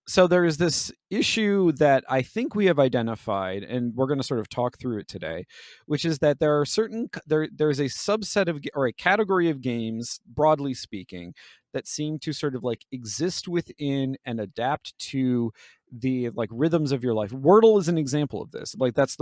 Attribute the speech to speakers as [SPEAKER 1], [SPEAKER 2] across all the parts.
[SPEAKER 1] So there's this issue that I think we have identified, and we're going to sort of talk through it today, which is that there are there's a subset of or a category of games, broadly speaking, that seem to sort of like exist within and adapt to the like rhythms of your life. Wordle is an example of this. Like that's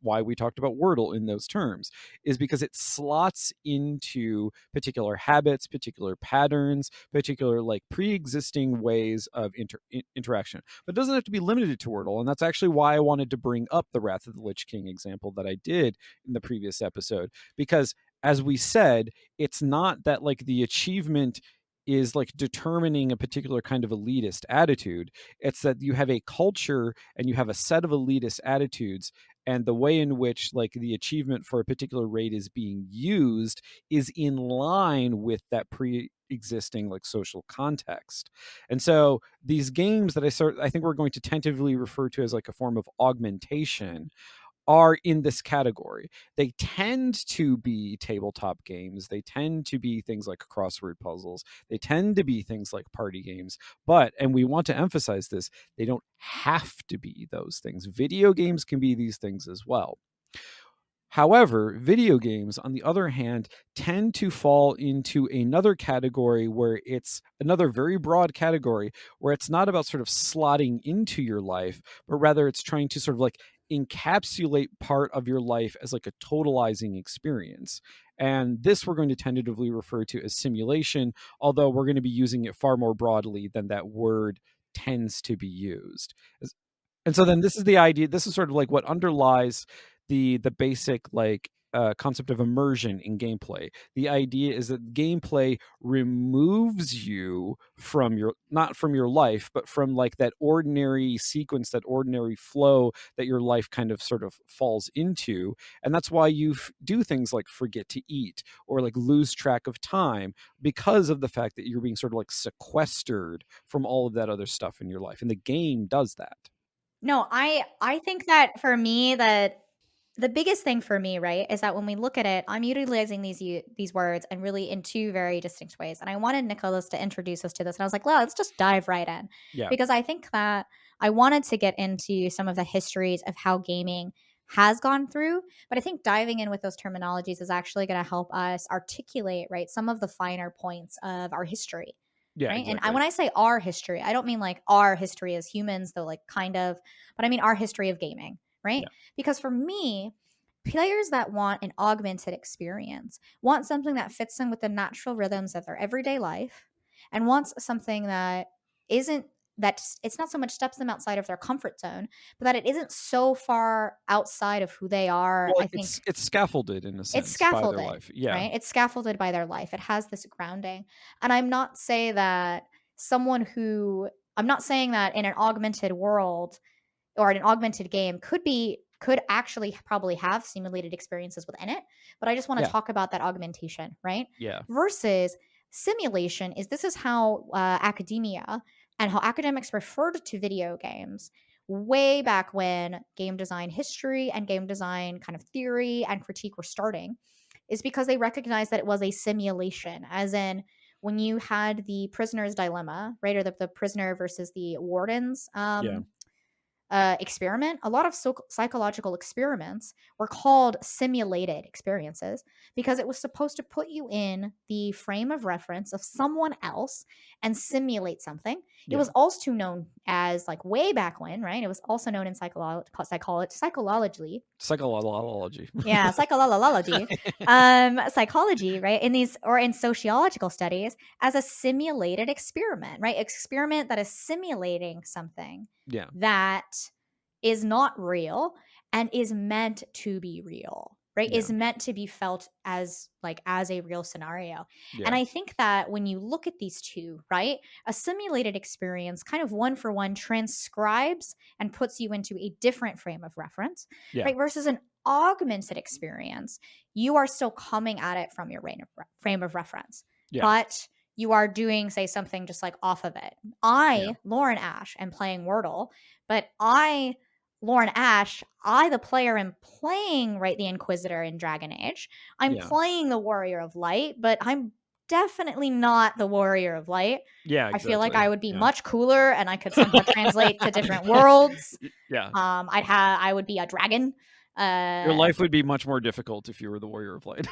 [SPEAKER 1] why we talked about Wordle in those terms, is because it slots into particular habits, particular patterns, particular like pre-existing ways of interaction. But it doesn't have to be limited to Wordle, and that's actually why I wanted to bring up the Wrath of the Lich King example that I did in the previous episode, because as we said, it's not that like the achievement is like determining a particular kind of elitist attitude. It's that you have a culture and you have a set of elitist attitudes, and the way in which like the achievement for a particular raid is being used is in line with that pre-existing like social context. And so these games that I think we're going to tentatively refer to as like a form of augmentation are in this category. They tend to be tabletop games. They tend to be things like crossword puzzles. They tend to be things like party games. But, and we want to emphasize this, they don't have to be those things. Video games can be these things as well. However, video games, on the other hand, tend to fall into another category where it's another very broad category where it's not about sort of slotting into your life, but rather it's trying to sort of like encapsulate part of your life as like a totalizing experience. And this we're going to tentatively refer to as simulation, although we're going to be using it far more broadly than that word tends to be used. And so then this is the idea, this is sort of like what underlies the basic like concept of immersion in gameplay. The idea is that gameplay removes you from your, not from your life, but from like that ordinary sequence, that ordinary flow that your life kind of sort of falls into. And that's why you do things like forget to eat or like lose track of time, because of the fact that you're being sort of like sequestered from all of that other stuff in your life. And the game does that.
[SPEAKER 2] No, I think that for me that the biggest thing for me, right, is that when we look at it, I'm utilizing these words and really in two very distinct ways. And I wanted Nicholas to introduce us to this, and I was like, well, let's just dive right in,
[SPEAKER 1] Yeah.
[SPEAKER 2] because I think that I wanted to get into some of the histories of how gaming has gone through, but I think diving in with those terminologies is actually going to help us articulate, right, some of the finer points of our history.
[SPEAKER 1] Yeah,
[SPEAKER 2] Right. And
[SPEAKER 1] exactly.
[SPEAKER 2] when I say our history, I don't mean like our history as humans, though, like kind of, but I mean our history of gaming. Right.
[SPEAKER 1] Yeah.
[SPEAKER 2] Because for me, players that want an augmented experience want something that fits in with the natural rhythms of their everyday life, and wants something that isn't, that it's not so much steps them outside of their comfort zone, but that it isn't so far outside of who they are.
[SPEAKER 1] Well,
[SPEAKER 2] I
[SPEAKER 1] it's
[SPEAKER 2] think
[SPEAKER 1] it's scaffolded in a
[SPEAKER 2] it's
[SPEAKER 1] sense by their
[SPEAKER 2] scaffolded,
[SPEAKER 1] life. Yeah.
[SPEAKER 2] right? It's scaffolded by their life. It has this grounding. And I'm not saying that in an augmented world or in an augmented game could actually probably have simulated experiences within it, but I just want to
[SPEAKER 1] Yeah.
[SPEAKER 2] talk about that augmentation, right?
[SPEAKER 1] Yeah.
[SPEAKER 2] Versus simulation is, this is how academia and how academics referred to video games way back when game design history and game design kind of theory and critique were starting, is because they recognized that it was a simulation, as in when you had the prisoner's dilemma, right, or the prisoner versus the warden's
[SPEAKER 1] Yeah.
[SPEAKER 2] experiment. A lot of psychological experiments were called simulated experiences because it was supposed to put you in the frame of reference of someone else and simulate something. It
[SPEAKER 1] Yeah.
[SPEAKER 2] was also known as, like, way back when, right? It was also known in psychology.
[SPEAKER 1] Psychology.
[SPEAKER 2] Yeah, psychology, right? In these, or in sociological studies, as a simulated experiment, right? Experiment that is simulating something
[SPEAKER 1] Yeah.
[SPEAKER 2] that is not real and is meant to be real, right?
[SPEAKER 1] Yeah.
[SPEAKER 2] Is meant to be felt as, like, as a real scenario. And
[SPEAKER 1] Yeah.
[SPEAKER 2] I think that when you look at these two, right, a simulated experience kind of one for one transcribes and puts you into a different frame of reference,
[SPEAKER 1] Yeah.
[SPEAKER 2] right? Versus an augmented experience, you are still coming at it from your frame of reference,
[SPEAKER 1] Yeah.
[SPEAKER 2] but you are doing, say, something just like off of it.
[SPEAKER 1] Yeah.
[SPEAKER 2] Lauren Ash, am playing Wordle, but Lauren Ash, the player, am playing, right, the Inquisitor in Dragon Age. I'm
[SPEAKER 1] Yeah.
[SPEAKER 2] playing the Warrior of Light, but I'm definitely not the warrior of light.
[SPEAKER 1] Yeah,
[SPEAKER 2] I feel like
[SPEAKER 1] exactly.
[SPEAKER 2] I would be
[SPEAKER 1] Yeah.
[SPEAKER 2] much cooler and I could somehow translate to different worlds.
[SPEAKER 1] Yeah.
[SPEAKER 2] I would be a dragon.
[SPEAKER 1] Your
[SPEAKER 2] Uh,
[SPEAKER 1] life would be much more difficult if you were the warrior of light.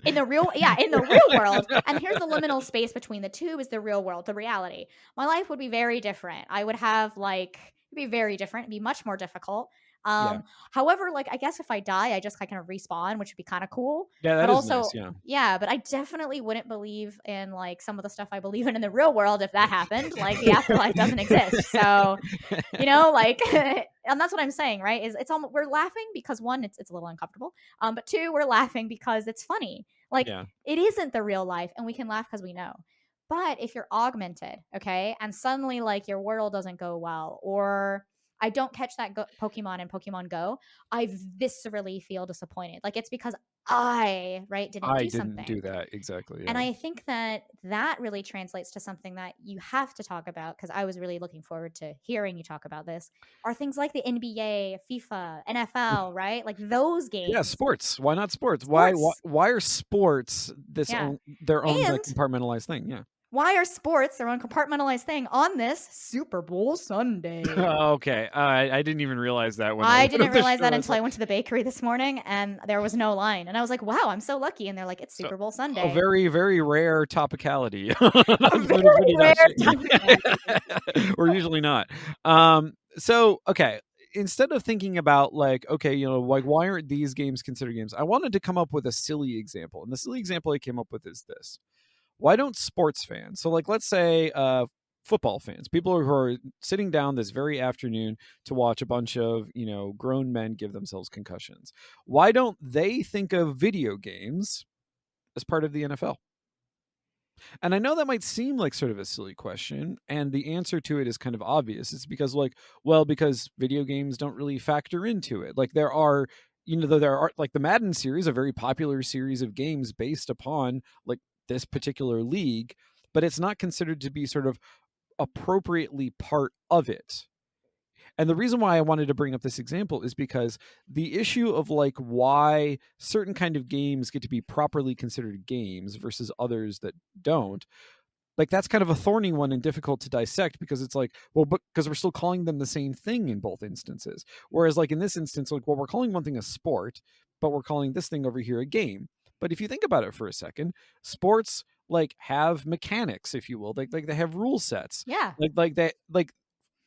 [SPEAKER 2] in the real world, and here's the liminal space between the two is the real world, the reality. My life would be very different. I would have like it'd be very different, it'd be much more difficult.
[SPEAKER 1] Yeah.
[SPEAKER 2] However, like I guess if I die, I just kind of respawn, which would be kind of cool.
[SPEAKER 1] Yeah,
[SPEAKER 2] But
[SPEAKER 1] that is nice,
[SPEAKER 2] also,
[SPEAKER 1] yeah.
[SPEAKER 2] yeah, but I definitely wouldn't believe in like some of the stuff I believe in the real world if that happened. Like the afterlife doesn't exist. So, like and that's what I'm saying, right? Is it's almost we're laughing because one, it's a little uncomfortable. But two, we're laughing because it's funny. Like
[SPEAKER 1] Yeah.
[SPEAKER 2] it isn't the real life, and we can laugh because we know. But if you're augmented, okay, and suddenly like your world doesn't go well, or I don't catch that Pokemon in Pokemon Go, I viscerally feel disappointed. Like it's because I, right, didn't
[SPEAKER 1] I
[SPEAKER 2] do
[SPEAKER 1] didn't
[SPEAKER 2] something.
[SPEAKER 1] do that. Exactly,
[SPEAKER 2] And
[SPEAKER 1] yeah.
[SPEAKER 2] I think that that really translates to something that you have to talk about because I was really looking forward to hearing you talk about this. Are things like the NBA, FIFA, NFL, right? Like those
[SPEAKER 1] Yeah,
[SPEAKER 2] games,
[SPEAKER 1] sports. Why not sports? Why
[SPEAKER 2] sports.
[SPEAKER 1] why are sports
[SPEAKER 2] Yeah.
[SPEAKER 1] their own, like,
[SPEAKER 2] And
[SPEAKER 1] compartmentalized thing? Yeah.
[SPEAKER 2] why are sports their own compartmentalized thing on this Super Bowl Sunday?
[SPEAKER 1] Okay. I didn't even realize that when I
[SPEAKER 2] I
[SPEAKER 1] looked
[SPEAKER 2] didn't
[SPEAKER 1] up the
[SPEAKER 2] realize
[SPEAKER 1] show
[SPEAKER 2] that until I
[SPEAKER 1] myself.
[SPEAKER 2] went to the bakery this morning and there was no line. And I was like, wow, I'm so lucky. And they're like, it's
[SPEAKER 1] So,
[SPEAKER 2] Super Bowl
[SPEAKER 1] a
[SPEAKER 2] Sunday.
[SPEAKER 1] very, very rare topicality.
[SPEAKER 2] A
[SPEAKER 1] That's
[SPEAKER 2] very
[SPEAKER 1] pretty
[SPEAKER 2] rare
[SPEAKER 1] nice.
[SPEAKER 2] time.
[SPEAKER 1] Or usually not. So, okay, instead of thinking about, like, okay, like, why aren't these games considered games? I wanted to come up with a silly example. And the silly example I came up with is this. Why don't sports fans, so, like, let's say football fans, people who are sitting down this very afternoon to watch a bunch of grown men give themselves concussions, why don't they think of video games as part of the NFL? And I know that might seem like sort of a silly question, and the answer to it is kind of obvious. It's because, like, well, because video games don't really factor into it. Like, there are, though there are, like, the Madden series, a very popular series of games based upon, like, this particular league, but it's not considered to be sort of appropriately part of it. And the reason why I wanted to bring up this example is because the issue of, like, why certain kind of games get to be properly considered games versus others that don't, like, that's kind of a thorny one and difficult to dissect, because it's like, well, but because we're still calling them the same thing in both instances. Whereas, like, in this instance, like, well, we're calling one thing a sport, but we're calling this thing over here a game. But if you think about it for a second, sports, like, have mechanics, if you will. Like they have rule sets.
[SPEAKER 2] Yeah.
[SPEAKER 1] Like that, like,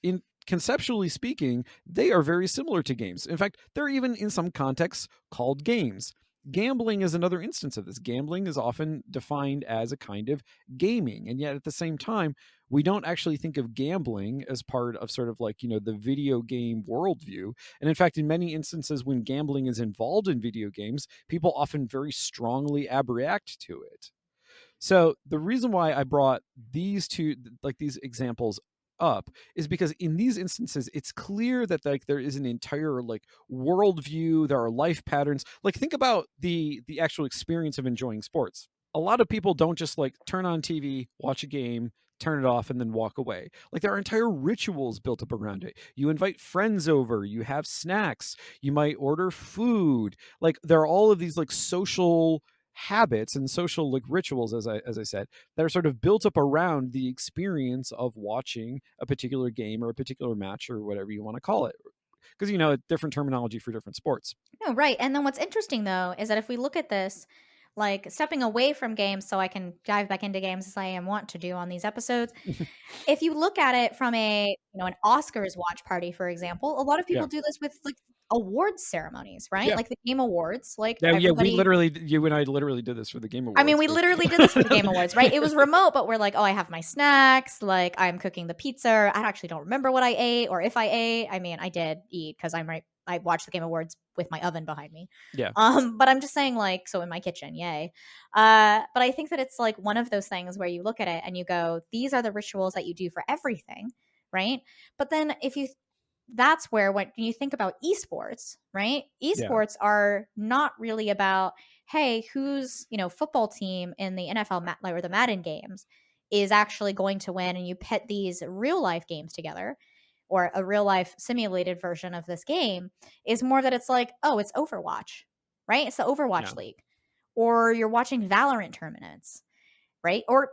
[SPEAKER 1] in conceptually speaking, they are very similar to games. In fact, they're even in some contexts called games. Gambling is another instance of this. Gambling is often defined as a kind of gaming, and yet at the same time, we don't actually think of gambling as part of sort of, like, the video game worldview. And in fact, in many instances, when gambling is involved in video games, people often very strongly abreact to it. So the reason why I brought these two, like, these examples up, is because in these instances it's clear that, like, there is an entire, like, worldview, there are life patterns. Like, think about the actual experience of enjoying sports. A lot of people don't just, like, turn on TV, watch a game, turn it off, and then walk away. Like, there are entire rituals built up around it. You invite friends over, you have snacks, you might order food. Like, there are all of these, like, social habits and social, like, rituals, as I said, that are sort of built up around the experience of watching a particular game or a particular match or whatever you want to call it, because different terminology for different sports.
[SPEAKER 2] No, right. And then what's interesting though is that if we look at this, like stepping away from games so I can dive back into games as I am want to do on these episodes, if you look at it from an Oscars watch party, for example, a lot of
[SPEAKER 1] Yeah.
[SPEAKER 2] people do this with like awards ceremonies, right?
[SPEAKER 1] Yeah.
[SPEAKER 2] Like the Game Awards, like
[SPEAKER 1] Yeah,
[SPEAKER 2] everybody.
[SPEAKER 1] you and I literally did this for the Game
[SPEAKER 2] I mean,
[SPEAKER 1] Awards.
[SPEAKER 2] we literally did this for the Game Awards, right? It was remote, but we're like, oh, I have my snacks. Like, I'm cooking the pizza. I actually don't remember what I ate or if I ate. I mean, I did eat because I'm right. I watched the Game Awards with my oven behind me.
[SPEAKER 1] Yeah.
[SPEAKER 2] But I'm just saying, like, so in my kitchen, yay. But I think that it's like one of those things where you look at it and you go, these are the rituals that you do for everything, right? But then if you that's where when you think about esports, right?
[SPEAKER 1] Yeah.
[SPEAKER 2] Esports are not really about, hey, whose football team in the NFL or the Madden games is actually going to win, and you pit these real life games together, or a real life simulated version of this game. Is more that it's like, oh, it's Overwatch, right? It's the
[SPEAKER 1] Yeah.
[SPEAKER 2] Overwatch League, or you're watching Valorant tournaments, right? Or,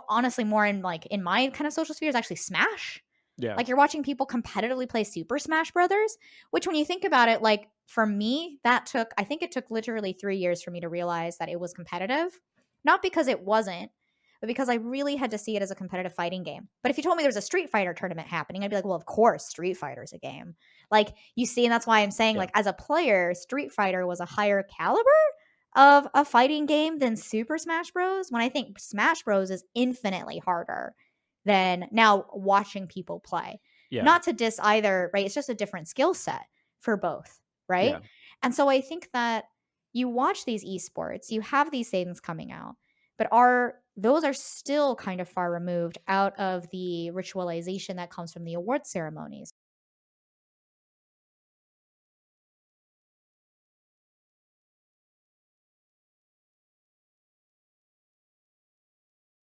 [SPEAKER 2] honestly, more in like in my kind of social sphere is actually Smash.
[SPEAKER 1] Yeah.
[SPEAKER 2] Like you're watching people competitively play Super Smash Brothers, which when you think about it, like for me, I think it took literally 3 years for me to realize that it was competitive. Not because it wasn't, but because I really had to see it as a competitive fighting game. But if you told me there was a Street Fighter tournament happening, I'd be like, well, of course, Street Fighter's a game. Like you see, and that's why I'm saying,
[SPEAKER 1] Yeah.
[SPEAKER 2] like, as a player, Street Fighter was a higher caliber of a fighting game than Super Smash Bros. When I think Smash Bros is infinitely harder than now watching people play.
[SPEAKER 1] Yeah.
[SPEAKER 2] Not to diss either, right? It's just a different skill set for both, right?
[SPEAKER 1] Yeah.
[SPEAKER 2] And so I think that you watch these esports, you have these things coming out, but those are still kind of far removed out of the ritualization that comes from the award ceremonies.